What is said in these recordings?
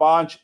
5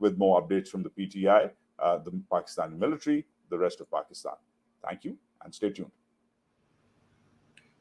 with more updates from the PTI, the Pakistani military, the rest of Pakistan. Thank you and stay tuned.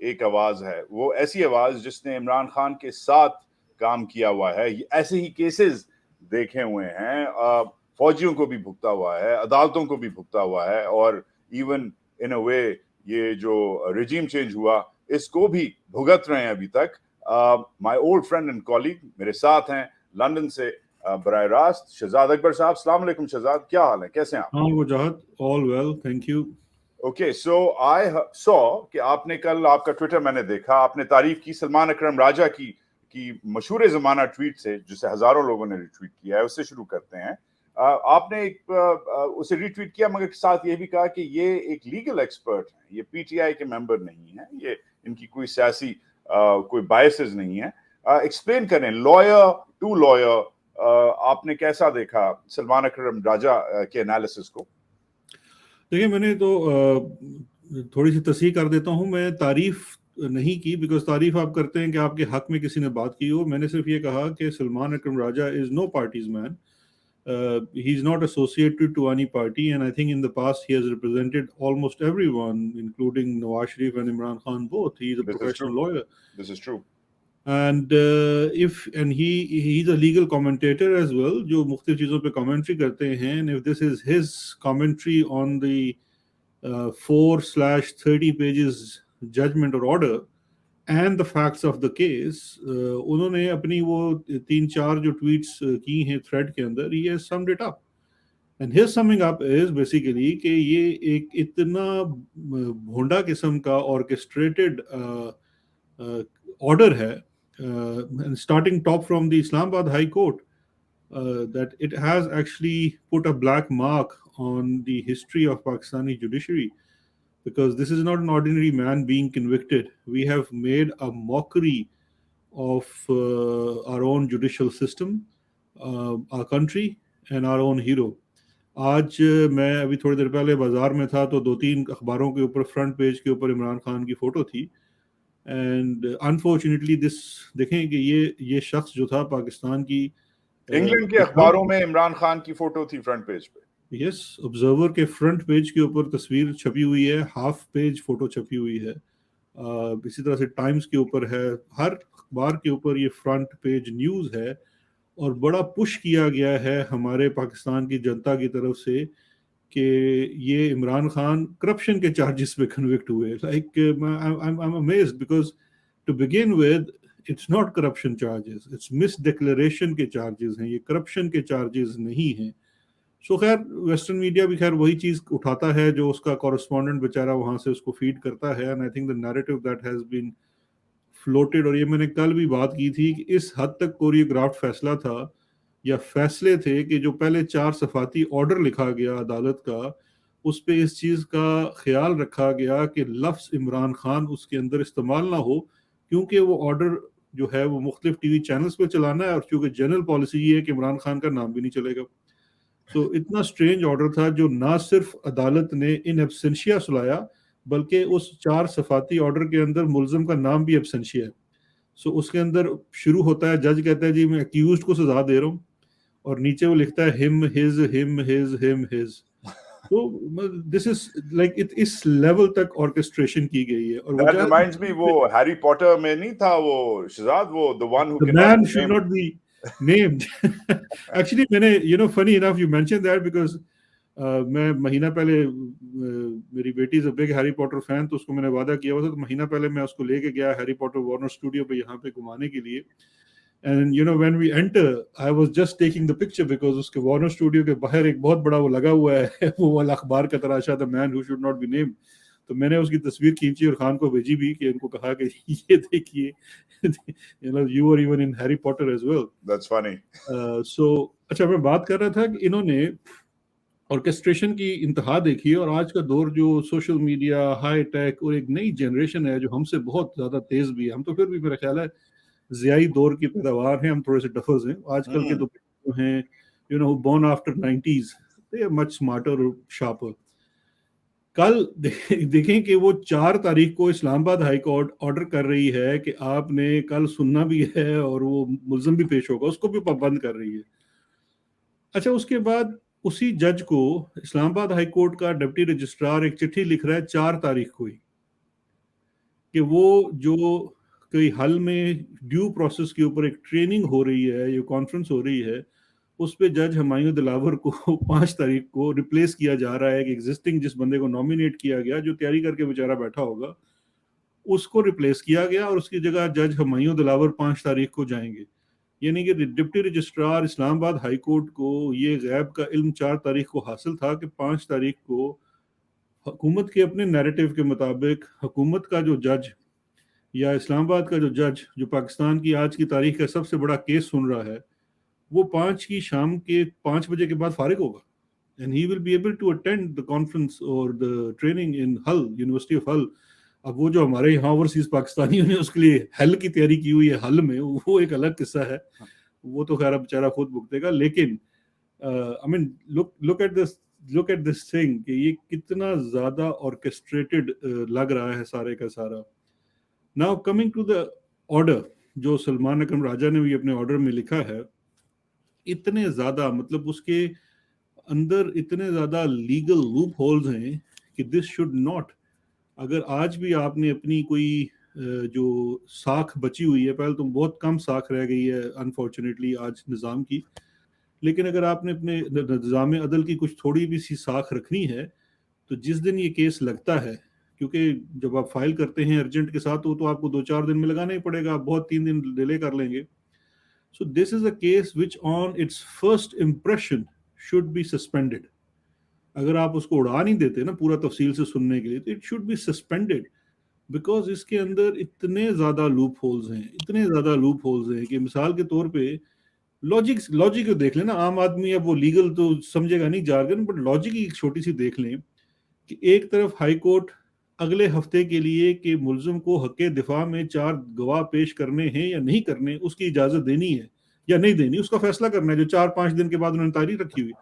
ایک آواز ہے, وہ ایسی آواز جس نے عمران خان کے ساتھ کام کیا ہوا ہے, ایسے ہی کیسز دیکھے ہوئے ہیں, فوجیوں کو بھی بھگتا ہوا ہے, عدالتوں کو بھی بھگتا ہوا ہے, اور ایون ان اے وے یہ جو رجیم چینج ہوا اس کو بھی بھگت رہے ہیں ابھی تک. مائی اولڈ فرینڈ اینڈ کولیگ میرے ساتھ ہیں لندن سے براہ راست شہزاد اکبر صاحب. السلام علیکم شہزاد, کیا حال ہے, کیسے ہیں آپ؟ ہاں Wajahat, all well, thank you. Okay, so I saw کہ آپ نے کل, آپ کا ٹویٹر میں نے دیکھا, آپ نے تعریف کی سلمان اکرم راجہ کی مشہور زمانہ ٹویٹ سے, جسے ہزاروں لوگوں نے ریٹویٹ کیا ہے. اس سے شروع کرتے ہیں. آپ نے اسے ریٹویٹ کیا, مگر ساتھ یہ بھی کہا کہ یہ ایک لیگل ایکسپرٹ ہیں, یہ پی ٹی آئی کے ممبر نہیں ہیں, یہ ان کی کوئی سیاسی کوئی بائسز نہیں ہیں. ایکسپلین کریں لائر ٹو لائر, آپ نے کیسا دیکھا سلمان اکرم راجہ کے انالیسس کو؟ دیکھیں, میں نے تو تھوڑی سی تصحیح کر دیتا ہوں, میں تعریف نہیں کی, بیکاز تعریف آپ کرتے ہیں کہ آپ کے حق میں کسی نے بات کی ہو. میں نے صرف یہ کہا کہ Salman Akram Raja is no parties man, he is not associated to any party, and I think in the past he has represented almost everyone, including Nawaz Sharif and Imran Khan both. He is a professional lawyer. This is true. And he's a legal commentator as well, جو مختلف چیزوں پہ commentary کرتے ہیں. And if this is his commentary on the 4/30 pages judgment or order and the facts of the case, انہوں نے اپنی وہ 3-4 جو tweets کی ہیں thread کے اندر, he has summed it up. And his summing up is basically کہ یہ ایک اتنا بھونڈا قسم کا orchestrated order ہے, starting top from the Islamabad High Court, that it has actually put a black mark on the history of Pakistani judiciary, because this is not an ordinary man being convicted. We have made a mockery of our own judicial system, our country and our own hero. آج میں ابھی تھوڑی دیر پہلے بازار میں تھا تو 2-3 اخباروں کے اوپر فرنٹ پیج کے اوپر عمران خان کی فوٹو تھی, اینڈ انفارچونیٹلی دس دیکھیں کہ یہ شخص جو تھا پاکستان کی انگلینڈ کے اخباروں میں عمران خان کی فوٹو تھی فرنٹ پیج پہ. یس, آبزرور کے فرنٹ پیج کے اوپر تصویر چھپی ہوئی ہے, ہاف پیج فوٹو چھپی ہوئی ہے, اسی طرح سے ٹائمز کے اوپر ہے, ہر اخبار کے اوپر یہ فرنٹ پیج نیوز ہے, اور بڑا پش کیا گیا ہے ہمارے پاکستان کی جنتا کی طرف سے کہ یہ عمران خان کرپشن کے چارجز پہ کنوکٹ ہوئے. Like I'm amazed because to begin with it's not corruption charges, it's misdeclaration کے چارجز ہیں, یہ کرپشن کے چارجز نہیں ہیں. سو خیر ویسٹرن میڈیا بھی خیر وہی چیز اٹھاتا ہے جو اس کا کورسپونڈنٹ بیچارہ وہاں سے اس کو فیڈ کرتا ہے, and I think the narrative that has been floated, اور یہ میں نے کل بھی بات کی تھی کہ اس حد تک کوریوگرافٹ فیصلہ تھا یا فیصلے تھے کہ جو پہلے 4 صفاتی آرڈر لکھا گیا عدالت کا, اس پہ اس چیز کا خیال رکھا گیا کہ لفظ عمران خان اس کے اندر استعمال نہ ہو, کیونکہ وہ آرڈر جو ہے وہ مختلف ٹی وی چینلز پہ چلانا ہے, اور کیونکہ جنرل پالیسی یہ ہے کہ عمران خان کا نام بھی نہیں چلے گا. سو اتنا اسٹرینج آرڈر تھا جو نہ صرف عدالت نے ان ایبسنشیا سلایا, بلکہ اس 4 صفاتی آرڈر کے اندر ملزم کا نام بھی ایبسنشیا ہے. سو اس کے اندر شروع ہوتا ہے, جج کہتا ہے جی میں ایکیوزڈ کو سزا دے رہا ہوں, اور نیچے وہ لکھتا ہے ہم ہز ہم ہز ہم ہز. تو دس از لائک اس لیول تک آرکسٹریشن کی گئی ہے. اور That reminds me, وہ ہیری پوٹر میں نہیں تھا وہ شہزاد, وہ the one who the man should not be named. Actually میں نے funny enough you mentioned that because میں مہینہ پہلے میری بیٹی is a big Harry Potter fan, تو اس کو میں نے وعدہ کیا ہوا تھا, تو مہینہ پہلے میں اس کو لے کے گیا ہیری پوٹر وارنر اسٹوڈیو پہ یہاں پہ گھمانے کے لیے. And when we enter, I was just taking the picture because اس کے وارنر اسٹوڈیو کے باہر ایک بہت بڑا وہ لگا ہوا ہے, وہ والا اخبار کا تراشا, the man who should not be named. تو میں نے اس کی تصویر کھینچی اور خان کو بھیجی بھی, کہ ان کو کہا کہ یہ دیکھیے you were even in Harry Potter as well. That's funny. So اچھا, میں بات کر رہا تھا کہ انہوں نے آرکسٹریشن کی انتہا دیکھی, اور آج کا دور جو سوشل میڈیا, ہائی ٹیک, اور ایک نئی جنریشن ہے جو ہم سے بہت زیادہ تیز بھی ہے. ہم تو پھر بھی میرا خیال ہے ضیائی دور کی پیداوار ہیں, ہم تھوڑے سے ڈفرز ہیں. آج کل کے تو ہیں born after 90s, they are much smarter or sharper. کل دیکھیں کہ وہ 4 تاریخ کو اسلام آباد ہائی کورٹ آرڈر کر رہی ہے کہ آپ نے کل سننا بھی ہے اور وہ ملزم بھی پیش ہوگا, اس کو بھی پابند کر رہی ہے. اچھا, اس کے بعد اسی جج کو اسلام آباد ہائی کورٹ کا ڈپٹی رجسٹرار ایک چٹھی لکھ رہا ہے 4 تاریخ کو ہی, کہ وہ جو کوئی حل میں ڈیو پروسیس کے اوپر ایک ٹریننگ ہو رہی ہے، یہ کانفرنس ہو رہی ہے، اس پہ جج ہمایوں دلاور کو 5 تاریخ کو ریپلیس کیا جا رہا ہے کہ ایگزسٹنگ جس بندے کو نامینیٹ کیا گیا، جو تیاری کر کے بیچارہ بیٹھا ہوگا، اس کو ریپلیس کیا گیا اور اس کی جگہ جج ہمایوں دلاور 5 تاریخ کو جائیں گے. یعنی کہ ڈپٹی رجسٹرار اسلام آباد ہائی کورٹ کو یہ غیب کا علم 4 تاریخ کو حاصل تھا کہ 5 تاریخ کو حکومت کے اپنے نیریٹو کے مطابق حکومت کا جو جج یا اسلام آباد کا جو جج جو پاکستان کی آج کی تاریخ کا سب سے بڑا کیس سن رہا ہے، وہ 5 کی شام کے 5 بجے کے بعد فارغ ہوگا. And he will be able to attend the conference or the training in Hull, University of Hull. اب وہ جو ہمارے یہاں اوورسیز پاکستانیوں نے اس کے لیے حل کی تیاری کی ہوئی ہے حل میں، وہ ایک الگ قصہ ہے، وہ تو خیر بیچارہ خود بھگتے گا. لیکن I mean look at this thing کہ یہ کتنا زیادہ orchestrated لگ رہا ہے سارے کا سارا. Now coming to the order جو سلمان اکرم راجہ نے بھی اپنے آرڈر میں لکھا ہے، اتنے زیادہ مطلب اس کے اندر اتنے زیادہ لیگل لوپ ہولز ہیں کہ دس شوڈ ناٹ. اگر آج بھی آپ نے اپنی کوئی جو ساکھ بچی ہوئی ہے، پہلے تو بہت کم ساکھ رہ گئی ہے انفارچونیٹلی آج نظام کی، لیکن اگر آپ نے اپنے نظام عدل کی کچھ تھوڑی بھی سی ساکھ رکھنی ہے تو جس دن یہ کیس لگتا ہے، کیونکہ جب آپ فائل کرتے ہیں ارجنٹ کے ساتھ تو آپ کو 2-4 دن میں لگانا ہی پڑے گا، بہت 3 دن ڈیلے کر لیں گے. So this is a case which on its first impression should be suspended. اگر آپ اس کو اڑا نہیں دیتے نا پورا تفصیل سے سننے کے لیے تو it should be suspended because اس کے اندر اتنے زیادہ لوپ ہولز ہیں کہ مثال کے طور پہ لاجک دیکھ لیں نا. عام آدمی اب وہ لیگل تو سمجھے گا نہیں جارگن، بٹ لاجک ایک چھوٹی سی دیکھ لیں کہ ایک طرف ہائی کورٹ اگلے ہفتے کے لیے کہ ملزم کو حق دفاع میں 4 گواہ پیش کرنے ہیں یا نہیں کرنے، اس کی اجازت دینی ہے یا نہیں دینی، اس کا فیصلہ کرنا ہے، جو 4-5 دن کے بعد انہوں نے تاریخ رکھی ہوئی.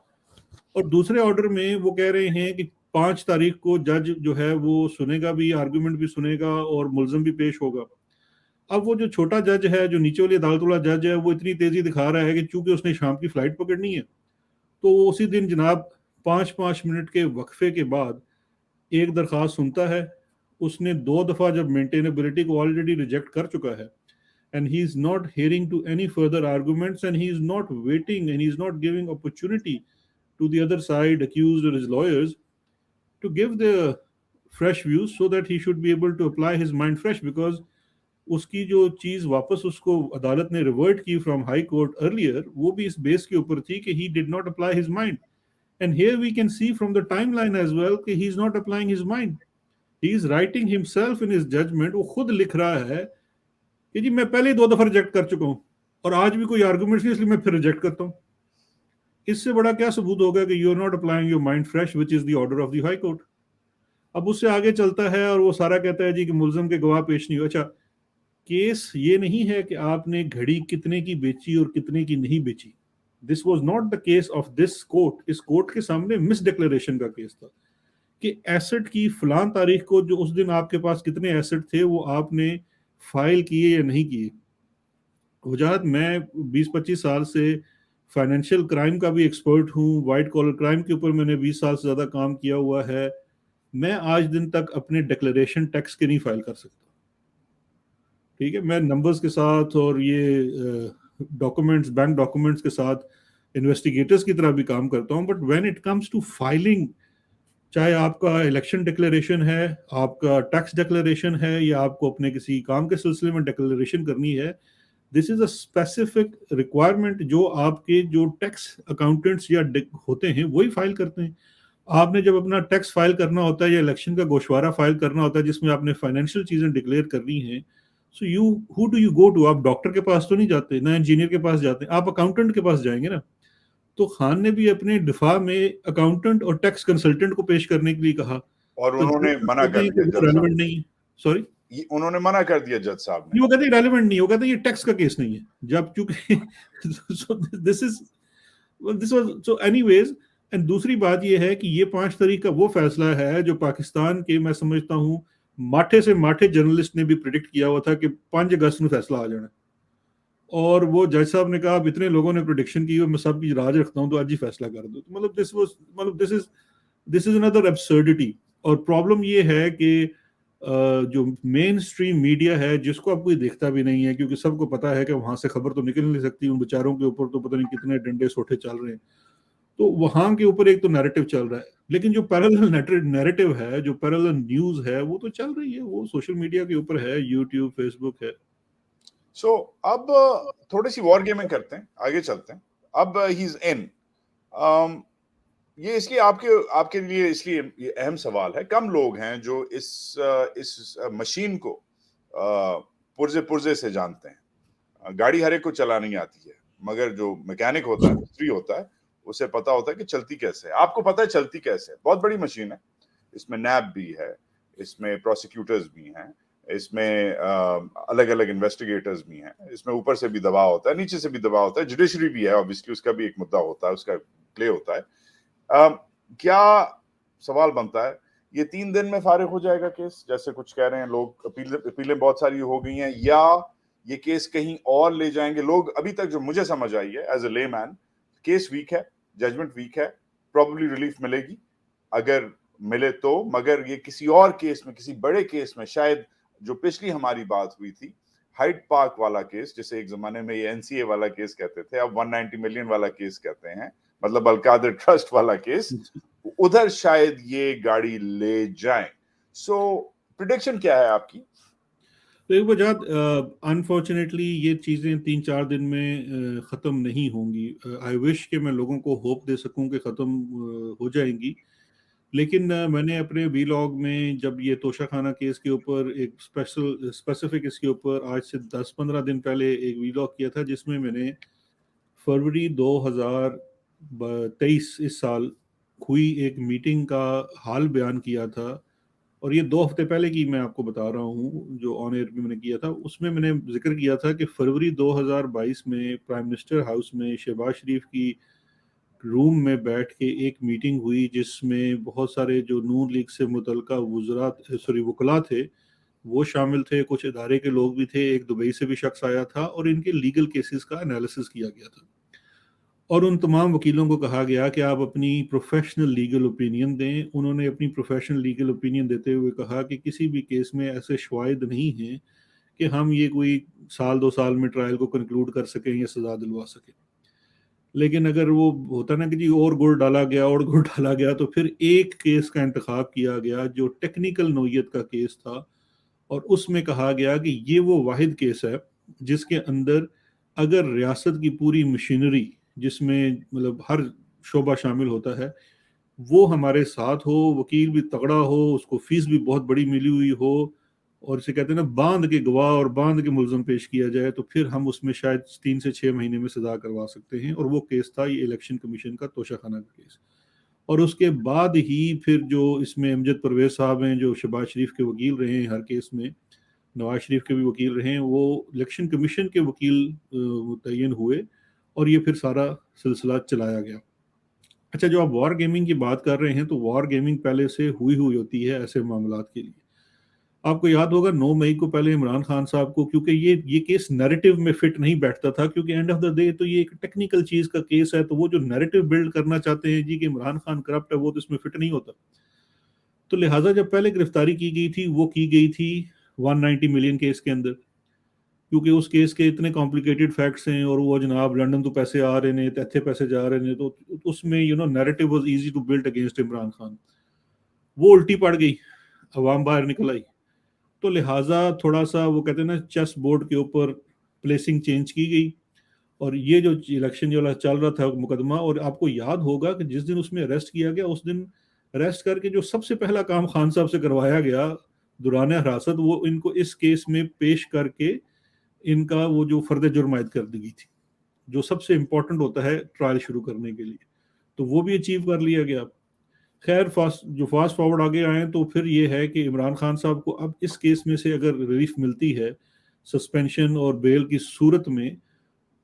اور دوسرے آرڈر میں وہ کہہ رہے ہیں کہ 5 تاریخ کو جج جو ہے وہ سنے گا بھی، آرگومنٹ بھی سنے گا اور ملزم بھی پیش ہوگا. اب وہ جو چھوٹا جج ہے، جو نیچے والی عدالت والا جج ہے، وہ اتنی تیزی دکھا رہا ہے کہ چونکہ اس نے شام کی فلائٹ پکڑنی ہے تو وہ اسی دن جناب 5 منٹ کے وقفے کے بعد ایک درخواست سنتا ہے. اس نے 2 دفعہ جب مینٹینیبلٹی کو آلریڈی ریجیکٹ کر چکا ہے and he is not hearing to any further arguments and he is not waiting and he is not giving opportunity to the other side, accused or his lawyers, to give their fresh views so that he should be able to apply his mind fresh, because اس کی جو چیز واپس اس کو عدالت نے revert کی from high court earlier, وہ بھی اس بیس کے اوپر تھی کہ he did not apply his mind. And here we can see from the timeline as well کہ he is not applying his mind. He is writing himself in his judgment. وہ خود لکھ رہا ہے کہ جی میں پہلے 2 دفعہ ریجیکٹ کر چکا ہوں اور آج بھی کوئی آرگومنٹس نہیں، اس لیے میں پھر ریجیکٹ کرتا ہوں. اس سے بڑا کیا ثبوت ہوگا کہ you are not applying your mind fresh which is the order of the High Court. اب اس سے آگے چلتا ہے اور وہ سارا کہتا ہے جی کہ ملزم کے گواہ پیش نہیں ہو. اچھا کیس یہ نہیں ہے کہ آپ نے گھڑی کتنے کی بیچی اور کتنے کی نہیں بیچی. This was not the case of this court. اس کورٹ کے سامنے مس ڈکلیریشن کا کیس تھا کہ ایسٹ کی فلان تاریخ کو جو اس دن آپ کے پاس کتنے ایسٹ تھے وہ آپ نے فائل کیے یا نہیں کیے. وجاہت میں 20-25 سال سے فائنینشیل کرائم کا بھی ایکسپرٹ ہوں، وائٹ کالر کرائم کے اوپر میں نے 20 سال سے زیادہ کام کیا ہوا ہے. میں آج دن تک اپنے ڈکلیریشن ٹیکس کے نہیں فائل کر سکتا. ٹھیک ہے، میں نمبرز کے ساتھ اور یہ ڈاکومنٹس بینک ڈاکومنٹس کے ساتھ انویسٹیگیٹرز کی طرح بھی کام کرتا ہوں، but when it comes to filing, چاہے آپ کا الیکشن ڈکلیریشن ہے، آپ کا ٹیکس ڈکلیریشن ہے، یا آپ کو اپنے کسی کام کے سلسلے میں ڈکلیریشن کرنی ہے، دس از اے اسپیسیفک ریکوائرمنٹ جو آپ کے جو ٹیکس اکاؤنٹنٹس یا ہوتے ہیں وہی فائل کرتے ہیں. آپ نے جب اپنا ٹیکس فائل کرنا ہوتا ہے یا الیکشن کا گوشوارہ فائل کرنا ہوتا ہے جس میں آپ نے فائنینشیل چیزیں ڈکلیئر کرنی ہیں، so how do you go to? آپ ڈاکٹر کے پاس تو نہیں جاتے، نہ انجینئر کے پاس جاتے ہیں، آپ اکاؤنٹنٹ کے پاس جائیں گے نا. تو خان نے بھی اپنے دفاع میں اکاؤنٹنٹ اور ٹیکس کنسلٹنٹ کو پیش کرنے کے لیے کہا اور انہوں نے منع کر دیا. ریلیونٹ نہیں، سوری انہوں نے منع کر دیا جج صاحب نے. وہ کہتے ہیں ریلیونٹ نہیں، وہ کہتے ہیں یہ ٹیکس کا کیس نہیں ہے. جب چونکہ سو اینی ویز. اینڈ دوسری بات یہ ہے کہ یہ 5 تاریخ کا وہ فیصلہ ہے جو پاکستان کے میں سمجھتا ہوں ماٹھے سے ماٹھے جرنلسٹ نے بھی پریڈکٹ کیا ہوا تھا کہ 5 اگست میں فیصلہ آ جانا. اور وہ جج صاحب نے کہا اب اتنے لوگوں نے پریڈکشن کی میں سب کی راج رکھتا ہوں تو آج ہی فیصلہ کر دو. مطلب دس از اندر ایبسرڈٹی. اور پرابلم یہ ہے کہ جو مین اسٹریم میڈیا ہے جس کو اب کوئی دیکھتا بھی نہیں ہے کیونکہ سب کو پتا ہے کہ وہاں سے خبر تو نکل نہیں سکتی، ان بیچاروں کے اوپر تو پتہ نہیں کتنے ڈنڈے سوٹے چل رہے ہیں، تو وہاں کے اوپر ایک تو نیریٹو چل رہا ہے، لیکن جو پیرالل نیریٹو ہے، جو پیرالل نیوز ہے وہ تو چل رہی ہے، وہ سوشل میڈیا کے اوپر ہے، یوٹیوب، فیس بک ہے۔ سو اب تھوڑی سی وار گیمنگ کرتے ہیں، آگے چلتے ہیں۔ اب ہی از ان، یہ اس لیے آپ کے لیے اس لیے یہ اہم سوال ہے، کم لوگ ہیں جو اس مشین کو پرزے سے جانتے ہیں۔ گاڑی ہر ایک کو چلانی آتی ہے، مگر جو میکینک ہوتا ہے، مستری ہوتا ہے، اسے پتا ہوتا ہے کہ چلتی کیسے ہے۔ آپ کو پتا ہے چلتی کیسے ہے، بہت بڑی مشین ہے، اس میں نیب بھی ہے، اس میں پروسیکیوٹرز بھی ہیں، اس میں الگ الگ انویسٹیگیٹرز بھی ہیں، اس میں اوپر سے بھی دباؤ ہوتا ہے، نیچے سے بھی دباؤ ہوتا ہے، جوڈیشری بھی ہے، obviously اس کا بھی ایک مدعا ہوتا ہے، اس کا پلے ہوتا ہے۔ کیا سوال بنتا ہے، یہ 3 دن میں فارغ ہو جائے گا کیس، جیسے کچھ کہہ رہے ہیں لوگ، اپیلیں بہت ساری ہو گئی ہیں، یا یہ کیس کہیں اور لے جائیں گے لوگ؟ ابھی تک جو مجھے سمجھ آئی ہے ایز اے لے مین، کیس ویک ہے، ججمنٹ ویک ہے، پروبیبلی ریلیف ملے گی اگر ملے تو، مگر یہ کسی اور کیس میں، کسی بڑے کیس میں، شاید جو پچھلی ہماری بات ہوئی تھی ہائیڈ پارک والا کیس، جسے ایک زمانے میں یہ NCA والا کیس کہتے تھے، اب 190 ملین والا کیس کہتے ہیں، مطلب القادر ٹرسٹ والا کیس، ادھر شاید یہ گاڑی لے جائیں۔ سو پریڈکشن کیا ہے آپ کی؟ تو ایک وجہ انفارچونیٹلی یہ چیزیں 3-4 دن میں ختم نہیں ہوں گی۔ آئی وش کہ میں لوگوں کو ہوپ دے سکوں کہ ختم ہو جائیں گی، لیکن میں نے اپنے ویلاگ میں جب یہ توشہ خانہ کیس کے اوپر ایک اسپیسیفک اس کے اوپر آج سے 10-15 دن پہلے ایک ویلاگ کیا تھا، جس میں نے فروری 2023 اس سال ہوئی ایک میٹنگ کا حال بیان کیا تھا، اور یہ 2 ہفتے پہلے کی میں آپ کو بتا رہا ہوں جو آن ایئر میں نے کیا تھا۔ اس میں نے ذکر کیا تھا کہ فروری 2022 میں پرائم منسٹر ہاؤس میں شہباز شریف کی روم میں بیٹھ کے ایک میٹنگ ہوئی، جس میں بہت سارے جو نون لیگ سے متعلقہ وکلاء تھے وہ شامل تھے، کچھ ادارے کے لوگ بھی تھے، ایک دبئی سے بھی شخص آیا تھا، اور ان کے لیگل کیسز کا انالیسس کیا گیا تھا، اور ان تمام وکیلوں کو کہا گیا کہ آپ اپنی پروفیشنل لیگل اوپینین دیں۔ انہوں نے اپنی پروفیشنل لیگل اوپینین دیتے ہوئے کہا کہ کسی بھی کیس میں ایسے شواہد نہیں ہیں کہ ہم یہ کوئی 1-2 سال میں ٹرائل کو کنکلوڈ کر سکیں یا سزا دلوا سکیں، لیکن اگر وہ ہوتا نا کہ جی اور گڑ ڈالا گیا تو پھر ایک کیس کا انتخاب کیا گیا جو ٹیکنیکل نوعیت کا کیس تھا، اور اس میں کہا گیا کہ یہ وہ واحد کیس ہے جس کے اندر اگر ریاست کی پوری مشینری، جس میں مطلب ہر شعبہ شامل ہوتا ہے، وہ ہمارے ساتھ ہو، وکیل بھی تگڑا ہو، اس کو فیس بھی بہت بڑی ملی ہوئی ہو، اور اسے کہتے ہیں نا باندھ کے گواہ اور باندھ کے ملزم پیش کیا جائے، تو پھر ہم اس میں شاید 3 سے 6 مہینے میں سزا کروا سکتے ہیں، اور وہ کیس تھا یہ الیکشن کمیشن کا توشہ خانہ کا کیس۔ اور اس کے بعد ہی پھر جو اس میں امجد پرویز صاحب ہیں جو شہباز شریف کے وکیل رہے ہیں ہر کیس میں، نواز شریف کے بھی وکیل رہے ہیں، وہ الیکشن کمیشن کے وکیل متعین ہوئے، اور یہ پھر سارا سلسلہ چلایا گیا۔ اچھا، جو آپ وار گیمنگ کی بات کر رہے ہیں، تو وار گیمنگ پہلے سے ہوئی ہوتی ہے ایسے معاملات کے لیے۔ آپ کو یاد ہوگا 9 مئی کو پہلے عمران خان صاحب کو، کیونکہ یہ کیس نیریٹو میں فٹ نہیں بیٹھتا تھا، کیونکہ اینڈ آف دا ڈے تو یہ ایک ٹیکنیکل چیز کا کیس ہے، تو وہ جو نیریٹو بلڈ کرنا چاہتے ہیں جی کہ عمران خان کرپٹ ہے، وہ تو اس میں فٹ نہیں ہوتا، تو لہٰذا جب پہلے گرفتاری کی گئی تھی وہ کی گئی تھی 190 ملین کیس کے اندر، کیونکہ اس کیس کے اتنے کمپلیکیٹڈ فیکٹس ہیں، اور وہ جناب لنڈن تو پیسے آ رہے ہیں، تیتھے پیسے جا رہے ہیں، تو اس میں narrative was easy to build against Imran Khan, وہ الٹی پڑ گئی، عوام باہر نکل آئی، تو لہٰذا تھوڑا سا وہ کہتے ہیں نا چیس بورڈ کے اوپر پلیسنگ چینج کی گئی، اور یہ جو الیکشن جو چل رہا تھا مقدمہ، اور آپ کو یاد ہوگا کہ جس دن اس میں اریسٹ کیا گیا، اس دن اریسٹ کر کے جو سب سے پہلا کام خان صاحب سے کروایا گیا دوران حراست، وہ ان کو اس کیس میں پیش کر کے ان کا وہ جو فرد جرم عائد کر دی گئی تھی، جو سب سے امپورٹنٹ ہوتا ہے ٹرائل شروع کرنے کے لیے، تو وہ بھی اچیو کر لیا گیا۔ خیر جو فاسٹ فارورڈ آگے آئیں تو پھر یہ ہے کہ عمران خان صاحب کو اب اس کیس میں سے اگر ریلیف ملتی ہے سسپینشن اور بیل کی صورت میں،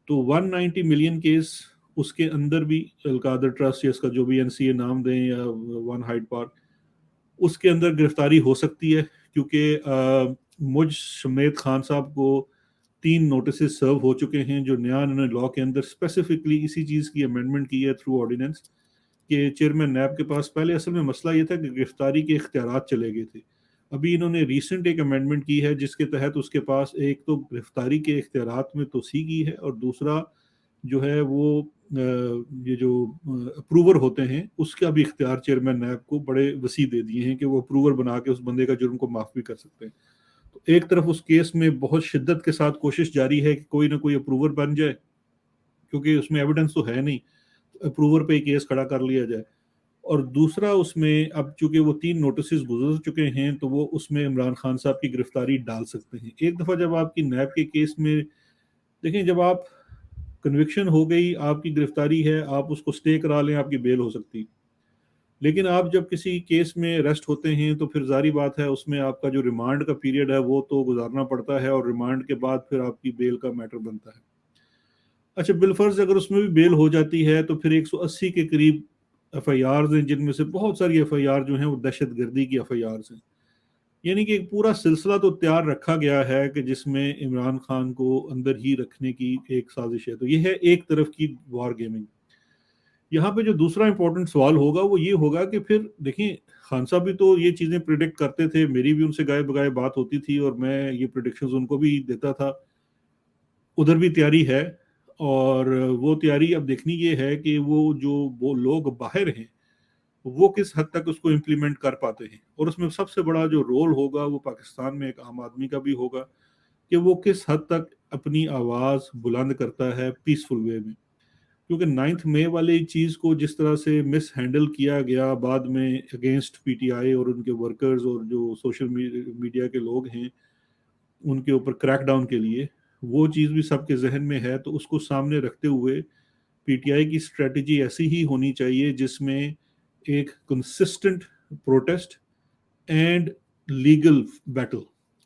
تو 190 ملین کیس، اس کے اندر بھی القادر ٹرسٹ یا اس کا جو بھی NCA نام دیں یا ون ہائیڈ پارک، اس کے اندر گرفتاری ہو سکتی ہے، کیونکہ مجھ سمیت خان صاحب کو 3 نوٹسز سرو ہو چکے ہیں، جو نیا انہوں نے لاء کے اندر اسپیسیفکلی اسی چیز کی امینڈمنٹ کی ہے تھرو آرڈیننس، کہ چیئرمین نیب کے پاس پہلے اصل میں مسئلہ یہ تھا کہ گرفتاری کے اختیارات چلے گئے تھے، ابھی انہوں نے ریسنٹ ایک امینڈمنٹ کی ہے جس کے تحت اس کے پاس ایک تو گرفتاری کے اختیارات میں توسیع کی ہے، اور دوسرا جو ہے وہ یہ جو اپروور ہوتے ہیں اس کا بھی اختیار چیئرمین نیب کو بڑے وسیع دے دیے ہیں کہ وہ اپروور بنا کے اس بندے کا جرم کو معاف بھی کر سکتے ہیں. تو ایک طرف اس کیس میں بہت شدت کے ساتھ کوشش جاری ہے کہ کوئی نہ کوئی اپروور بن جائے، کیونکہ اس میں ایویڈنس تو ہے نہیں، اپروور پہ ہی کیس کھڑا کر لیا جائے. اور دوسرا اس میں اب چونکہ وہ 3 نوٹسز گزر چکے ہیں تو وہ اس میں عمران خان صاحب کی گرفتاری ڈال سکتے ہیں. ایک دفعہ جب آپ کی نیب کے کیس میں دیکھیں، جب آپ کنوکشن ہو گئی، آپ کی گرفتاری ہے، آپ اس کو سٹے کرا لیں، آپ کی بیل ہو سکتی. لیکن آپ جب کسی کیس میں اریسٹ ہوتے ہیں تو پھر ظاہری بات ہے اس میں آپ کا جو ریمانڈ کا پیریڈ ہے وہ تو گزارنا پڑتا ہے، اور ریمانڈ کے بعد پھر آپ کی بیل کا میٹر بنتا ہے. اچھا، بالفرض اگر اس میں بھی بیل ہو جاتی ہے تو پھر 180 کے قریب ایف آئی آرز ہیں، جن میں سے بہت ساری ایف آئی آر جو ہیں وہ دہشت گردی کی ایف آئی آرز ہیں. یعنی کہ ایک پورا سلسلہ تو تیار رکھا گیا ہے کہ جس میں عمران خان کو اندر ہی رکھنے کی ایک سازش ہے. تو یہ ہے ایک طرف کی وار گیمنگ. یہاں پہ جو دوسرا امپورٹنٹ سوال ہوگا وہ یہ ہوگا کہ پھر دیکھیں، خان صاحب بھی تو یہ چیزیں پریڈکٹ کرتے تھے، میری بھی ان سے گائے بگائے بات ہوتی تھی اور میں یہ پریڈکشنز ان کو بھی دیتا تھا. ادھر بھی تیاری ہے، اور وہ تیاری اب دیکھنی یہ ہے کہ وہ لوگ باہر ہیں وہ کس حد تک اس کو امپلیمنٹ کر پاتے ہیں. اور اس میں سب سے بڑا جو رول ہوگا وہ پاکستان میں ایک عام آدمی کا بھی ہوگا کہ وہ کس حد تک اپنی آواز بلند کرتا ہے پیسفل وے میں. کیونکہ 9 مئی والی چیز کو جس طرح سے مس ہینڈل کیا گیا بعد میں اگینسٹ پی ٹی آئی اور ان کے ورکرز اور جو سوشل میڈیا کے لوگ ہیں ان کے اوپر کریک ڈاؤن کے لیے، وہ چیز بھی سب کے ذہن میں ہے. تو اس کو سامنے رکھتے ہوئے پی ٹی آئی کی اسٹریٹجی ایسی ہی ہونی چاہیے جس میں ایک consistent protest and legal battle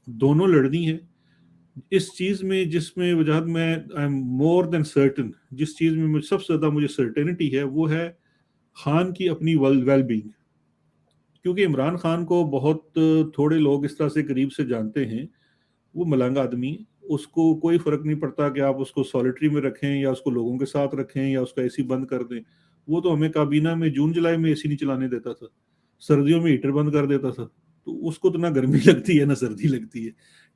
دونوں لڑنی ہے. اس چیز میں جس میں وجہت میں I am more then certain, جس چیز میں سب سے زیادہ مجھے سرٹینٹی ہے وہ ہے خان کی اپنی ویل بینگ. کیونکہ عمران خان کو بہت تھوڑے لوگ اس طرح سے قریب سے جانتے ہیں. وہ ملنگ آدمی، اس کو کوئی فرق نہیں پڑتا کہ آپ اس کو سولیٹری میں رکھیں یا اس کو لوگوں کے ساتھ رکھیں یا اس کا اے سی بند کر دیں. وہ تو ہمیں کابینہ میں جون جولائی میں اے سی نہیں چلانے دیتا تھا، سردیوں میں ہیٹر بند کر دیتا تھا. تو اس کو تو نہ گرمی لگتی ہے نہ سردی لگتی ہے.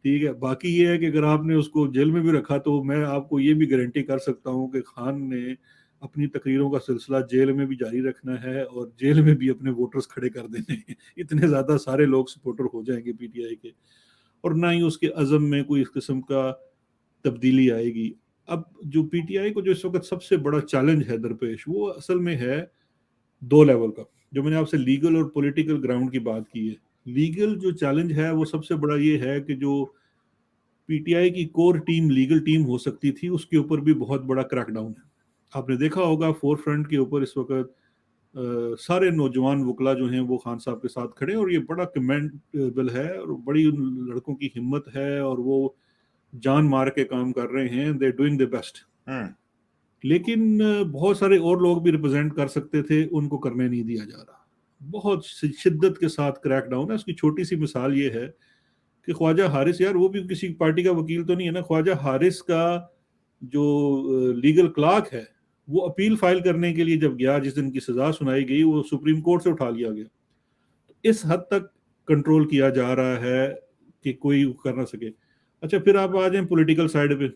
ٹھیک ہے، باقی یہ ہے کہ اگر آپ نے اس کو جیل میں بھی رکھا تو میں آپ کو یہ بھی گارنٹی کر سکتا ہوں کہ خان نے اپنی تقریروں کا سلسلہ جیل میں بھی جاری رکھنا ہے اور جیل میں بھی اپنے ووٹرز کھڑے کر دینے ہیں. اتنے زیادہ سارے لوگ سپورٹر ہو جائیں گے پی ٹی آئی کے، اور نہ ہی اس کے عزم میں کوئی اس قسم کا تبدیلی آئے گی. اب جو پی ٹی آئی کو جو اس وقت سب سے بڑا چیلنج ہے درپیش، وہ اصل میں ہے 2 لیول کا. جو میں نے آپ سے لیگل اور پولیٹیکل گراؤنڈ کی بات کی ہے، لیگل جو چیلنج ہے وہ سب سے بڑا یہ ہے کہ جو پی ٹی آئی کی کور ٹیم لیگل ٹیم ہو سکتی تھی اس کے اوپر بھی بہت بڑا کریک ڈاؤن ہے. آپ نے دیکھا ہوگا فور فرنٹ کے اوپر اس وقت سارے نوجوان وکلا جو ہیں وہ خان صاحب کے ساتھ کھڑے ہیں، اور یہ بڑا کمینڈیبل ہے اور بڑی ان لڑکوں کی ہمت ہے اور وہ جان مار کے کام کر رہے ہیں. They doing the best. لیکن بہت سارے اور لوگ بھی ریپرزینٹ کر سکتے تھے، ان کو کرنے نہیں دیا جا رہا. بہت شدت کے ساتھ کریک ڈاؤن ہے. اس کی چھوٹی سی مثال یہ ہے کہ خواجہ حارث، یار وہ بھی کسی پارٹی کا وکیل تو نہیں ہے نا، خواجہ حارث کا جو لیگل کلارک ہے وہ اپیل فائل کرنے کے لیے جب گیا، جس دن کی سزا سنائی گئی، وہ سپریم کورٹ سے اٹھا لیا گیا. اس حد تک کنٹرول کیا جا رہا ہے کہ کوئی کر نہ سکے. اچھا، پھر آپ آ جائیں پولیٹیکل سائیڈ پہ.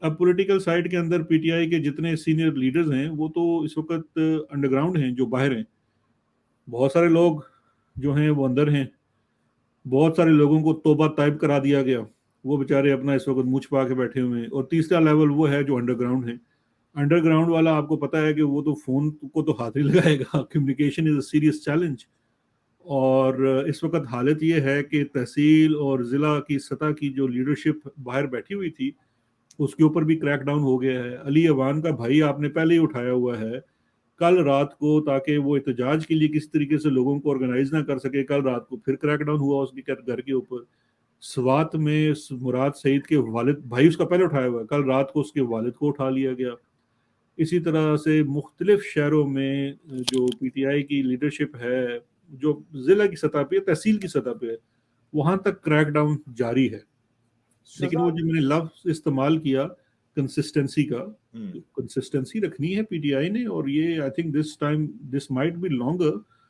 اب پولیٹیکل سائیڈ کے اندر پی ٹی آئی کے جتنے سینئر لیڈرز ہیں وہ تو اس وقت انڈر گراؤنڈ ہیں، جو باہر ہیں. بہت سارے لوگ جو ہیں وہ اندر ہیں. بہت سارے لوگوں کو توبہ طائب کرا دیا گیا، وہ بیچارے اپنا اس وقت منہ چھپا کے بیٹھے ہوئے ہیں. اور تیسرا لیول وہ ہے جو انڈر گراؤنڈ ہے. انڈر گراؤنڈ والا آپ کو پتا ہے کہ وہ تو فون کو تو ہاتھ ہی لگائے گا. Communication is a serious challenge. اور اس وقت حالت یہ ہے کہ تحصیل اور ضلع کی سطح کی جو لیڈرشپ باہر بیٹھی ہوئی تھی اس کے اوپر بھی کریک ڈاؤن ہو گیا ہے. علی ایوان کا بھائی آپ نے پہلے ہی اٹھایا ہوا ہے. کل رات کو تاکہ وہ احتجاج کے لیے کس طریقے سے لوگوں کو آرگنائز نہ کر سکے، کل رات کو پھر کریک ڈاؤن ہوا اس کے گھر کے اوپر. سوات میں مراد سعید کے والد، بھائی اس کا پہلے اٹھایا ہوا ہے، کل رات کو اس کے والد کو اٹھا لیا گیا. اسی طرح سے مختلف شہروں میں جو پی ٹی آئی کی لیڈرشپ ہے، جو ضلع کی سطح پہ، تحصیل کی سطح پہ ہے، وہاں تک کریک ڈاؤن جاری ہے. لیکن وہ جو میں نے لفظ استعمال کیا کنسسٹنسی کا، کنسسٹنسی رکھنی ہے پی ٹی آئی نے. اور یہ I think this time this might be longer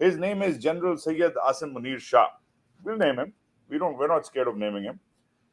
His name is General Syed Asim Munir Shah. We'll name him. We're not scared of naming him.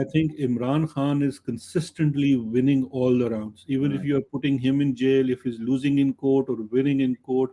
I think Imran Khan is consistently winning all the rounds. Even if you are putting him in jail, if he's losing in court or winning in court,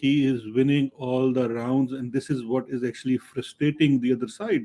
he is winning all the rounds, and this is what is actually frustrating the other side.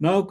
Now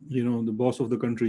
the boss of the country.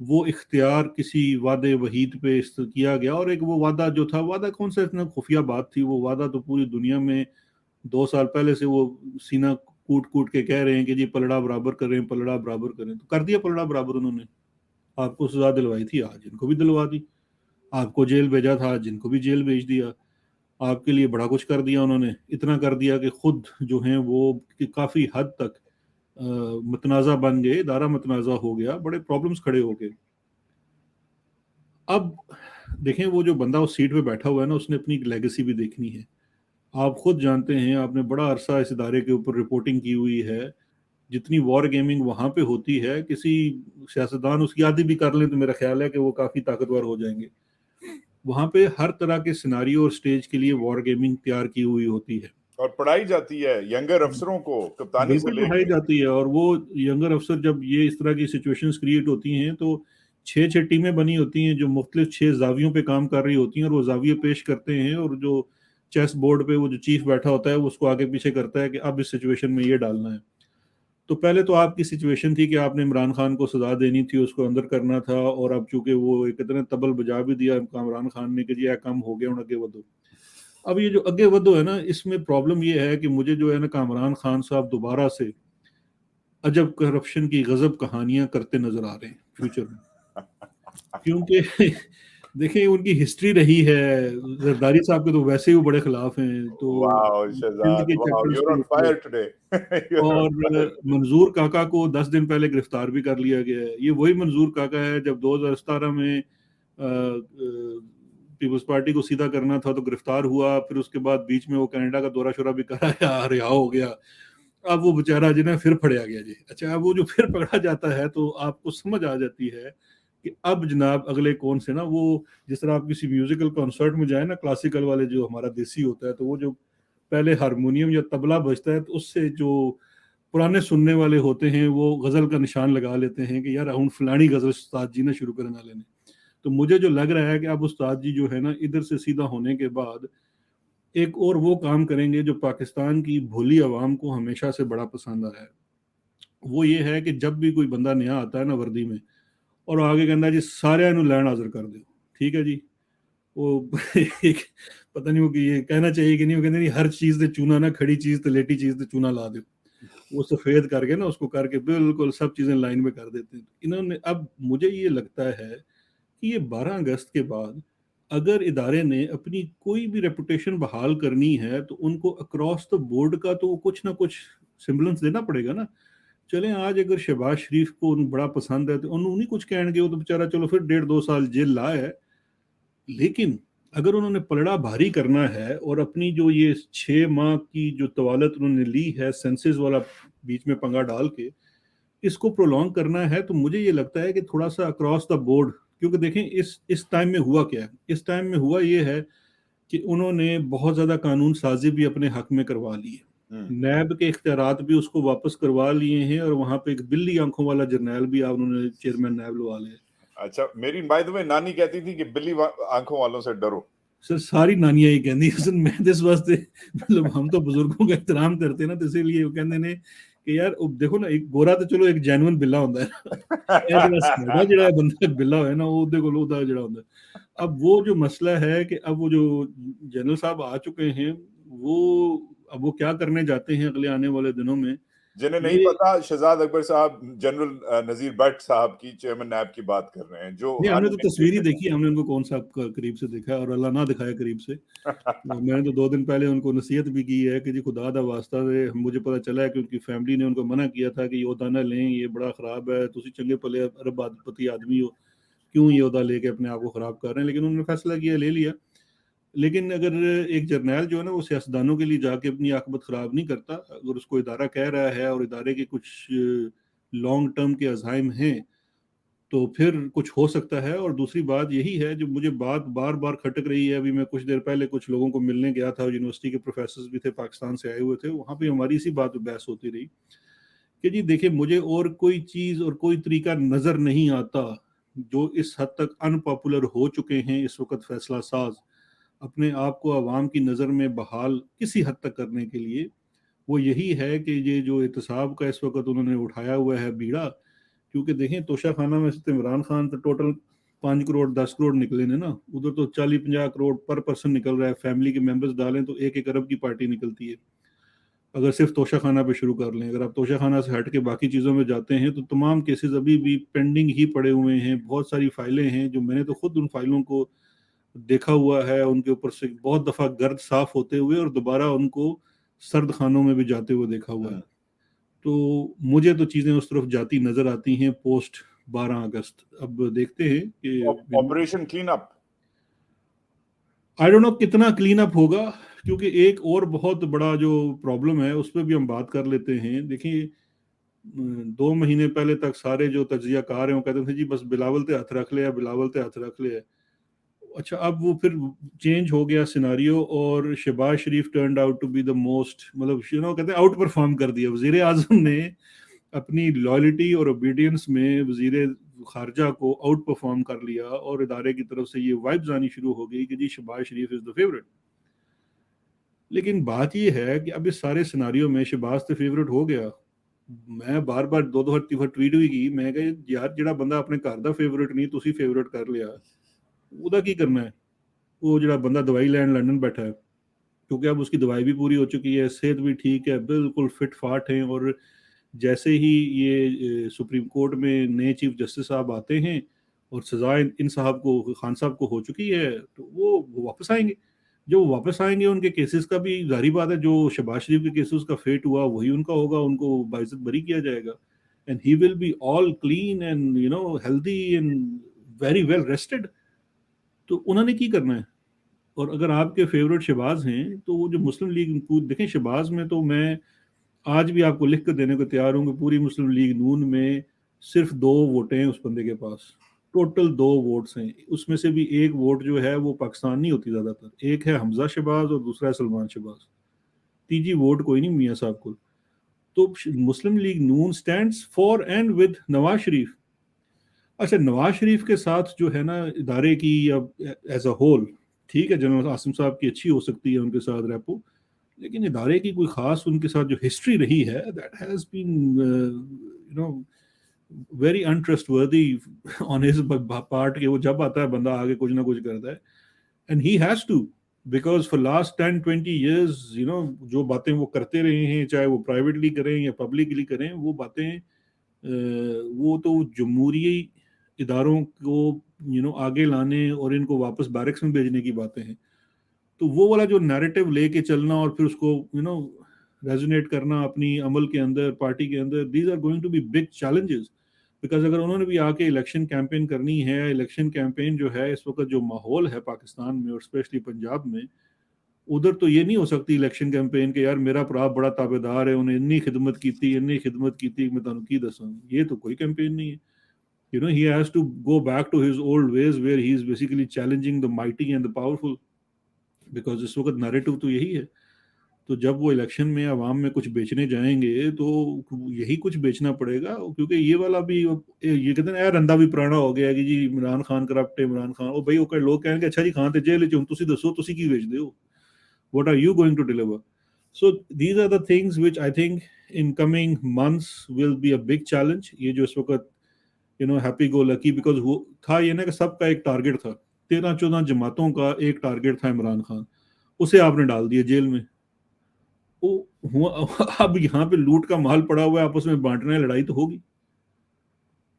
وہ اختیار کسی وعدے وحید پہ کیا گیا، اور ایک وہ وعدہ جو تھا، وعدہ کون سا اتنا خفیہ بات تھی، وہ وعدہ تو پوری دنیا میں 2 سال پہلے سے وہ سینہ کوٹ کوٹ کے کہہ رہے ہیں کہ جی پلڑا برابر کریں، پلڑا برابر کریں، تو کر دیا پلڑا برابر انہوں نے. آپ کو سزا دلوائی تھی، آج ان کو بھی دلوا دی. آپ کو جیل بھیجا تھا، جن کو بھی جیل بھیج دیا. آپ کے لیے بڑا کچھ کر دیا انہوں نے، اتنا کر دیا کہ خود جو ہیں وہ کافی حد تک متنازع بن گئے، ادارہ متنازع ہو گیا، بڑے پرابلمز کھڑے ہو گئے. اب دیکھیں وہ جو بندہ اس سیٹ پہ بیٹھا ہوا ہے نا، اس نے اپنی ایک لیگیسی بھی دیکھنی ہے. آپ خود جانتے ہیں، آپ نے بڑا عرصہ اس ادارے کے اوپر رپورٹنگ کی ہوئی ہے. جتنی وار گیمنگ وہاں پہ ہوتی ہے، کسی سیاستدان اس کی آدھی بھی کر لیں تو میرا خیال ہے کہ وہ کافی طاقتور ہو جائیں گے. وہاں پہ ہر طرح کے سیناریو اور سٹیج کے لیے وار گیمنگ تیار کی ہوئی ہوتی ہے، اور پڑھائی جاتی ہے ینگر افسروں کو کپتانی سے بالکل لے پڑھائی کے. جاتی ہے. اور وہ ینگر افسر جب یہ اس طرح کی سچویشنز کریٹ ہوتی ہیں تو 6 ٹیمیں بنی ہوتی ہیں جو مختلف 6 زاویوں پہ کام کر رہی ہوتی ہیں، اور وہ زاویے پیش کرتے ہیں، اور جو چیس بورڈ پہ وہ جو چیف بیٹھا ہوتا ہے وہ اس کو آگے پیچھے کرتا ہے کہ اب اس سچویشن میں یہ ڈالنا ہے. تو پہلے تو آپ کی سچویشن تھی کہ آپ نے عمران خان کو سزا دینی تھی، اس کو اندر کرنا تھا، اور اب چونکہ وہ ایک اتنے تبل بجا بھی دیا عمران خان نے کہ جی کام ہو گیا، اگے ودو. اب یہ جو اگے ودو ہے نا، اس میں پرابلم یہ ہے کہ مجھے جو ہے نا عمران خان صاحب دوبارہ سے عجب کرپشن کی غضب کہانیاں کرتے نظر آ رہے ہیں فیوچر میں. کیونکہ دیکھیں ان کی ہسٹری رہی ہے، زرداری صاحب کے تو ویسے ہی وہ بڑے خلاف ہیں، تو واو سندھ شہزاد، کے واو چیپٹرز یو آر کے آن اوپر، fire today. You are on اور فائر. منظور کاکا کو 10 دن پہلے گرفتار بھی کر لیا گیا ہے. یہ وہی منظور کاکا ہے جب 2017 میں پیپلز پارٹی کو سیدھا کرنا تھا تو گرفتار ہوا، پھر اس کے بعد بیچ میں وہ کینیڈا کا دورہ شورہ بھی کرایا، رہا ہو گیا. اب وہ بیچارہ جو ہے پھر پکڑا گیا جی. اچھا، اب وہ جو پھر پکڑا جاتا ہے تو آپ کو سمجھ آ جاتی ہے کہ اب جناب اگلے کون سے نا، وہ جس طرح آپ کسی میوزیکل کنسرٹ میں جائیں نا، کلاسیکل والے جو ہمارا دیسی ہوتا ہے، تو وہ جو پہلے ہارمونیم یا طبلہ بجتا ہے تو اس سے جو پرانے سننے والے ہوتے ہیں وہ غزل کا نشان لگا لیتے ہیں کہ یار ہن فلانی غزل استاد جی نے شروع کرنے والے نے. تو مجھے جو لگ رہا ہے کہ اب استاد جی جو ہے نا ادھر سے سیدھا ہونے کے بعد ایک اور وہ کام کریں گے جو پاکستان کی بھولی عوام کو ہمیشہ سے بڑا پسند آیا ہے. وہ یہ ہے کہ جب بھی کوئی بندہ نیا آتا ہے نا وردی میں، اور آگے کہنا جی سارے انہوں لینڈ حاضر کر دو، ٹھیک ہے جی. وہ پتہ نہیں وہ کہ یہ کہنا چاہیے کہ نہیں، وہ کہتے نہیں ہر چیز تے چونا نہ، کھڑی چیز تے لیٹی چیز تے چونا لا دو. وہ سفید کر کے نا اس کو کر کے بالکل سب چیزیں لائن میں کر دیتے ہیں. انہوں نے اب مجھے یہ لگتا ہے کہ یہ 12 اگست کے بعد اگر ادارے نے اپنی کوئی بھی ریپوٹیشن بحال کرنی ہے تو ان کو اکراس دا بورڈ کا تو کچھ نہ کچھ سمبلنس دینا پڑے گا نا. چلیں آج اگر شہباز شریف کو بڑا پسند ہے تو انہوں نہیں کچھ کہنے گے، وہ تو بیچارہ چلو پھر 1.5-2 سال جیل لائے. لیکن اگر انہوں نے پلڑا بھاری کرنا ہے اور اپنی جو یہ 6 ماہ کی جو طوالت انہوں نے لی ہے سینسز والا بیچ میں پنگا ڈال کے اس کو پرولونگ کرنا ہے، تو مجھے یہ لگتا ہے کہ تھوڑا سا اکراس دا بورڈ. کیونکہ دیکھیں اس ٹائم میں ہوا کیا ہے، اس ٹائم میں ہوا یہ ہے کہ انہوں نے بہت زیادہ قانون سازی بھی اپنے حق میں کروا لی ہے، نیب کے اختیارات بھی اس کو واپس کروا لیے ہیں، اور وہاں پہ ایک بلی آنکھوں والا جرنیل بھی انہوں نے چیئرمین نیب لوا لے. اچھا، میری بائی دا وے نانی کہتی تھی کہ بلی آنکھوں والوں سے ڈرو. سر ساری نانیاں ہی کہندی ہیں. میں اس واسطے مطلب ہم تو بزرگوں کا احترام کرتے ہیں نا، تو اسی لیے وہ کہندے نے کہ یار دیکھو نا، ایک گورا تو چلو ایک جینون بلا ہوندا ہے، یہ جڑا ساڈا جڑا بندہ بلا ہوئے نا وہ دے کول اودا جڑا ہوندا ہے. اب وہ جو مسئلہ ہے کہ اب وہ جو جنرل صاحب آ چکے ہیں، اب وہ کیا کرنے جاتے ہیں اگلے آنے والے دنوں میں. جنہیں نہیں یہ پتا، شہزاد اکبر صاحب جنرل نذیر بٹ صاحب کی چیئرمین نیب کی بات کر رہے ہیں جو نہیں، ہم نے تو تصویر ہی دیکھی، ہم نے ان کو کون سا قریب سے دیکھا ہے، اور اللہ نہ دکھائے قریب سے. میں نے تو 2 دن پہلے ان کو نصیحت بھی کی ہے کہ جی خدا دا واسطہ ہے، مجھے پتہ چلا ہے کہ ان کی فیملی نے ان کو منع کیا تھا کہ یہ عہدہ نہ لیں، یہ بڑا خراب ہے، تسی چنگے پلے ارب پتی آدمی ہو، کیوں یہ عہدہ لے کے اپنے آپ کو خراب کر رہے ہیں. لیکن انہوں نے فیصلہ کیا، لے لیا. لیکن اگر ایک جرنیل جو ہے نا وہ سیاستدانوں کے لیے جا کے اپنی عاقبت خراب نہیں کرتا، اگر اس کو ادارہ کہہ رہا ہے اور ادارے کے کچھ لانگ ٹرم کے عزائم ہیں تو پھر کچھ ہو سکتا ہے. اور دوسری بات یہی ہے جو مجھے بات بار بار کھٹک رہی ہے. ابھی میں کچھ دیر پہلے کچھ لوگوں کو ملنے گیا تھا، یونیورسٹی کے پروفیسرز بھی تھے، پاکستان سے آئے ہوئے تھے، وہاں پہ ہماری اسی بات پہ بحث ہوتی رہی کہ جی دیکھیں مجھے اور کوئی چیز اور کوئی طریقہ نظر نہیں آتا جو اس حد تک ان پاپولر ہو چکے ہیں اس وقت فیصلہ ساز اپنے آپ کو عوام کی نظر میں بحال کسی حد تک کرنے کے لیے. وہ یہی ہے کہ یہ جو احتساب کا اس وقت انہوں نے اٹھایا ہوا ہے بیڑا، کیونکہ دیکھیں توشہ خانہ میں سے عمران خان تو ٹوٹل 5 کروڑ 10 کروڑ نکلے نے نا, ادھر تو 40-50 کروڑ پر پرسن نکل رہا ہے, فیملی کے ممبرز ڈالیں تو 1 ارب کی پارٹی نکلتی ہے اگر صرف توشہ خانہ پہ شروع کر لیں. اگر آپ توشہ خانہ سے ہٹ کے باقی چیزوں میں جاتے ہیں تو تمام کیسز ابھی بھی پینڈنگ ہی پڑے ہوئے ہیں. بہت ساری فائلیں ہیں جو میں نے تو خود ان فائلوں کو دیکھا ہوا ہے, ان کے اوپر سے بہت دفعہ گرد صاف ہوتے ہوئے اور دوبارہ ان کو سرد خانوں میں بھی جاتے ہوئے دیکھا ہوا ہے. تو مجھے تو چیزیں اس طرف جاتی نظر آتی ہیں پوسٹ 12 اگست. اب دیکھتے ہیں کہ operation clean up I don't know کتنا کلین اپ ہوگا, کیونکہ ایک اور بہت بڑا جو پرابلم ہے اس پہ بھی ہم بات کر لیتے ہیں. دیکھیں 2 مہینے پہلے تک سارے جو تجزیہ کار ہیں وہ کہتے تھے جی بس بلاول تے ہاتھ رکھ لیا, بلاول تے ہاتھ رکھ لیا. اچھا اب وہ پھر چینج ہو گیا سیناریو اور Shahbaz Sharif turned out to be the most, مطلب کہتے ہیں آؤٹ پرفارم کر دیا. وزیر اعظم نے اپنی لائلٹی اور اوبیڈینس میں وزیر خارجہ کو آؤٹ پرفارم کر لیا اور ادارے کی طرف سے یہ وائبز آنی شروع ہو گئی کہ جی شہباز شریف از دا فیوریٹ. لیکن بات یہ ہے کہ اب اس سارے سیناریو میں شہباز تو فیوریٹ ہو گیا. میں بار بار 2-2 ٹویٹ بھی کی, میں کہ یار جڑا بندہ اپنے گھر دا فیوریٹ نہیں تسی فیوریٹ کر لیا, وہ کی کرنا ہے. وہ جڑا بندہ دوائی لین لندن بیٹھا ہے, کیونکہ اب اس کی دوائی بھی پوری ہو چکی ہے, صحت بھی ٹھیک ہے, بالکل فٹ فاٹ ہیں, اور جیسے ہی یہ سپریم کورٹ میں نئے چیف جسٹس صاحب آتے ہیں اور سزا ان صاحب کو خان صاحب کو ہو چکی ہے تو وہ واپس آئیں گے. جو واپس آئیں گے ان کے کیسز کا بھی ظاہری بات ہے جو شہباز شریف کے کیسز کا فیٹ ہوا وہی ان کا ہوگا, ان کو باعزت بری کیا جائے گا. And he will be all clean and healthy and very well rested. تو انہوں نے کی کرنا ہے. اور اگر آپ کے فیوریٹ شہباز ہیں تو وہ جو مسلم لیگ دیکھیں شہباز میں تو میں آج بھی آپ کو لکھ کر دینے کو تیار ہوں کہ پوری مسلم لیگ نون میں صرف 2 ووٹیں ہیں اس بندے کے پاس, ٹوٹل 2 ووٹس ہیں. اس میں سے بھی ایک ووٹ جو ہے وہ پاکستان نہیں ہوتی زیادہ تر, ایک ہے حمزہ شہباز اور دوسرا ہے سلمان شہباز, تیجی ووٹ کوئی نہیں میاں صاحب کو. تو Muslim League Noon stands for and with Nawaz Sharif. اچھا نواز شریف کے ساتھ جو ہے نا ادارے کی ایز اے ہول ٹھیک ہے, جنرل عاصم صاحب کی اچھی ہو سکتی ہے ان کے ساتھ ریپو, لیکن ادارے کی کوئی خاص ان کے ساتھ جو ہسٹری رہی ہے that has been very untrustworthy on his part, کہ وہ جب آتا ہے بندہ آگے کچھ نہ کچھ کرتا ہے. And he has to, because for last 10-20 years جو باتیں وہ کرتے رہے ہیں, چاہے وہ پرائیویٹلی کریں یا پبلکلی کریں, وہ باتیں وہ تو جمہوری اداروں کو آگے لانے اور ان کو واپس بیرکس میں بھیجنے کی باتیں ہیں. تو وہ والا جو نیریٹو لے کے چلنا اور پھر اس کو ریزونیٹ کرنا اپنی عمل کے اندر, پارٹی کے اندر, these are going to be big challenges. Because اگر انہوں نے بھی آ کے الیکشن کیمپین کرنی ہے, الیکشن کیمپین جو ہے اس وقت جو ماحول ہے پاکستان میں اور اسپیشلی پنجاب میں, ادھر تو یہ نہیں ہو سکتی الیکشن کیمپین کہ یار میرا بڑا بڑا تابے دار ہے, انہیں اتنی خدمت کی میں تمہیں کی دساں. یہ تو کوئی کیمپین نہیں ہے. He has to go back to his old ways where he is basically challenging the mighty and the powerful, because اس وقت نیریٹو تو یہی ہے. تو جب وہ الیکشن میں عوام میں کچھ بیچنے جائیں گے تو یہی کچھ بیچنا پڑے گا, کیونکہ یہ والا بھی یہ کہتے ہیں رندا بھی پرانا ہو گیا کہ جی عمران خان کرپٹ ہے, عمران خان وہ بھائی وہ لوگ کہیں گے اچھا جی خان تے جیل چ تسی دسو تسی کی بیچ دے ہو, what are you going to deliver? So these are the things which I think in coming months will be a big challenge. یہ جو اس وقت ہیپی گو لکی, بیکاز وہ تھا یہ نا کہ سب کا ایک ٹارگیٹ تھا, 13-14 جماعتوں کا ایک ٹارگیٹ تھا عمران خان, اسے آپ نے ڈال دیا جیل میں. اب یہاں پہ لوٹ کا مال پڑا ہوا ہے, آپس میں بانٹنا ہے, لڑائی تو ہوگی.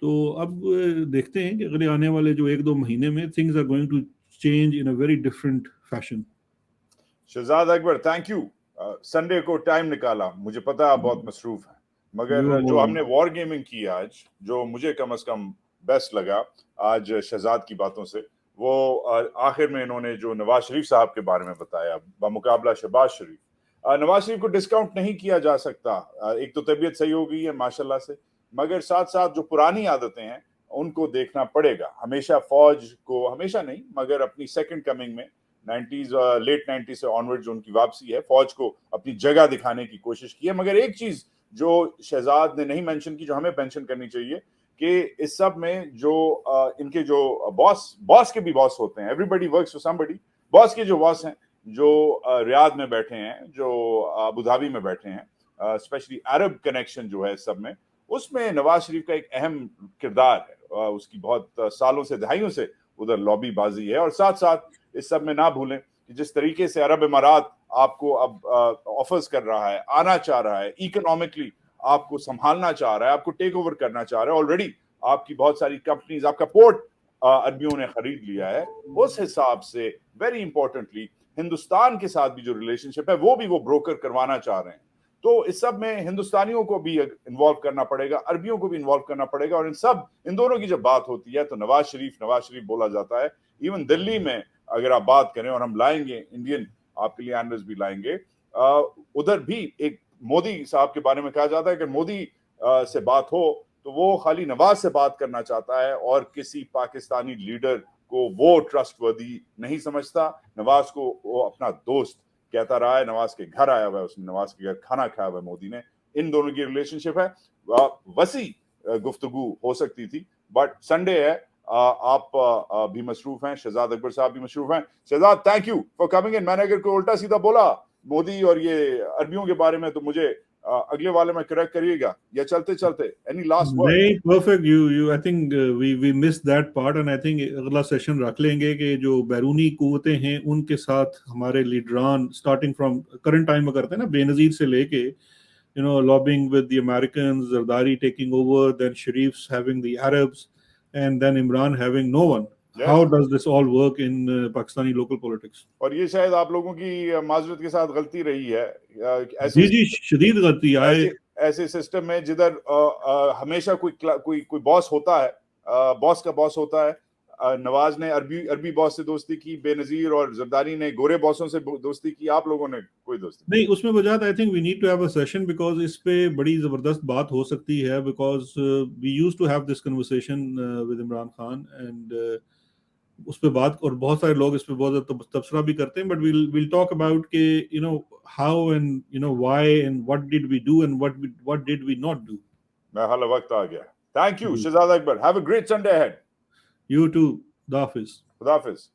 تو اب دیکھتے ہیں کہ اگلے آنے والے جو 1-2 مہینے میں things are going to change in a very different fashion. Shahzad Akbar thank you, Sunday کو ٹائم نکالا, مجھے پتا آپ بہت مصروف ہیں, مگر جو ہم نے وار گیمنگ کی آج, جو مجھے کم از کم بیسٹ لگا آج شہزاد کی باتوں سے, وہ آخر میں انہوں نے جو نواز شریف صاحب کے بارے میں بتایا بمقابلہ شہباز شریف. نواز شریف کو ڈسکاؤنٹ نہیں کیا جا سکتا, ایک تو طبیعت صحیح ہو گئی ہے ماشاءاللہ سے, مگر ساتھ ساتھ جو پرانی عادتیں ہیں ان کو دیکھنا پڑے گا. ہمیشہ فوج کو, ہمیشہ نہیں مگر اپنی سیکنڈ کمنگ میں لیٹ 90s سے آنورڈ جو ان کی واپسی ہے, فوج کو اپنی جگہ دکھانے کی کوشش کی ہے. مگر ایک چیز جو شہزاد نے نہیں مینشن کی, جو ہمیں مینشن کرنی چاہیے, کہ اس سب میں جو ان کے جو باس کے بھی باس ہوتے ہیں, everybody works for somebody, boss کے جو باس ہیں جو ریاض میں بیٹھے ہیں, جو ابو دھابی میں بیٹھے ہیں, اسپیشلی عرب کنیکشن جو ہے اس سب میں, اس میں نواز شریف کا ایک اہم کردار ہے. اس کی بہت سالوں سے دہائیوں سے ادھر لابی بازی ہے. اور ساتھ ساتھ اس سب میں نہ بھولیں کہ جس طریقے سے عرب امارات آپ کو اب آفرز کر رہا ہے, آنا چاہ رہا ہے, اکنامکلی آپ کو سنبھالنا چاہ رہا ہے, آپ کو ٹیک اوور کرنا چاہ رہا ہے, آلریڈی آپ کی بہت ساری کمپنیز, آپ کا پورٹ عربیوں نے خرید لیا ہے. اس حساب سے ویری امپورٹنٹلی ہندوستان کے ساتھ بھی جو ریلیشن شپ ہے وہ بھی وہ بروکر کروانا چاہ رہے ہیں. تو اس سب میں ہندوستانیوں کو بھی انوالو کرنا پڑے گا, عربیوں کو بھی انوالو کرنا پڑے گا. اور ان دونوں کی جب بات ہوتی ہے تو نواز شریف بولا جاتا ہے. ایون دلی میں اگر آپ بات کریں, اور ہم لائیں گے انڈین آپ کے لیے اینالسٹ بھی لائیں گے, ادھر بھی ایک مودی صاحب کے بارے میں کہا جاتا ہے کہ مودی سے بات ہو تو وہ خالی نواز سے بات کرنا چاہتا ہے اور کسی پاکستانی لیڈر کو وہ ٹرسٹ وردی نہیں سمجھتا. نواز کو وہ اپنا دوست کہتا رہا ہے, نواز کے گھر آیا ہوا ہے, اس نے نواز کے گھر کھانا کھایا ہوا ہے مودی نے. ان دونوں کی ریلیشن شپ ہے, وسیع گفتگو ہو سکتی تھی, بٹ سنڈے ہے, آپ بھی مصروف ہیں, شہزاد اکبر صاحب بھی مصروف ہیں. Shahzad, thank you for coming in. میں نے اگر کوئی الٹا سیدھا بولا مودی اور یہ عربیوں کے بارے میں تو مجھے اگلے والے میں کریکٹ کریے گا, یا چلتے چلتے اینی لاسٹ ورڈ؟ نہیں, perfect. You I think we miss that part, and I think اگلا سیشن رکھ لیں گے کہ جو بیرونی قوتیں ہیں ان کے ساتھ ہمارے لیڈران اسٹارٹنگ فرام کرنٹ ٹائم میں کرتے ہیں نا, بے نظیر سے لے کے lobbying with the Americans, Zardari taking over, then Sharif's having the Arabs, and then Imran having no one. Yes. How does this all work in Pakistani local politics? اور یہ شاید آپ لوگوں کی معذرت کے ساتھ غلطی رہی ہے. جی شدید غلطی آئے ایسے سسٹم میں جدھر ہمیشہ کوئی باس ہوتا ہے, باس کا باس ہوتا ہے. نواز نے عربی باس سے دوستی کی, بے نظیر اور زرداری نے گورے باسوں سے دوستی کی, آپ لوگوں نے کوئی دوستی نہیں. اس میں وجہ I think we need to have a session, because اس پہ بڑی زبردست بات ہو سکتی ہے, because we used to have this conversation with Imran Khan, and اس پہ بات, اور بہت سارے لوگ اس پہ بہت زیادہ تبصرہ بھی کرتے ہیں, بٹ we'll talk about کہ how and why and what did we do and what did we not do. Mahal وقت آ گیا. Thank you Shahzad Akbar. Have a great Sunday ahead. You too. خدا حافظ. خدا حافظ.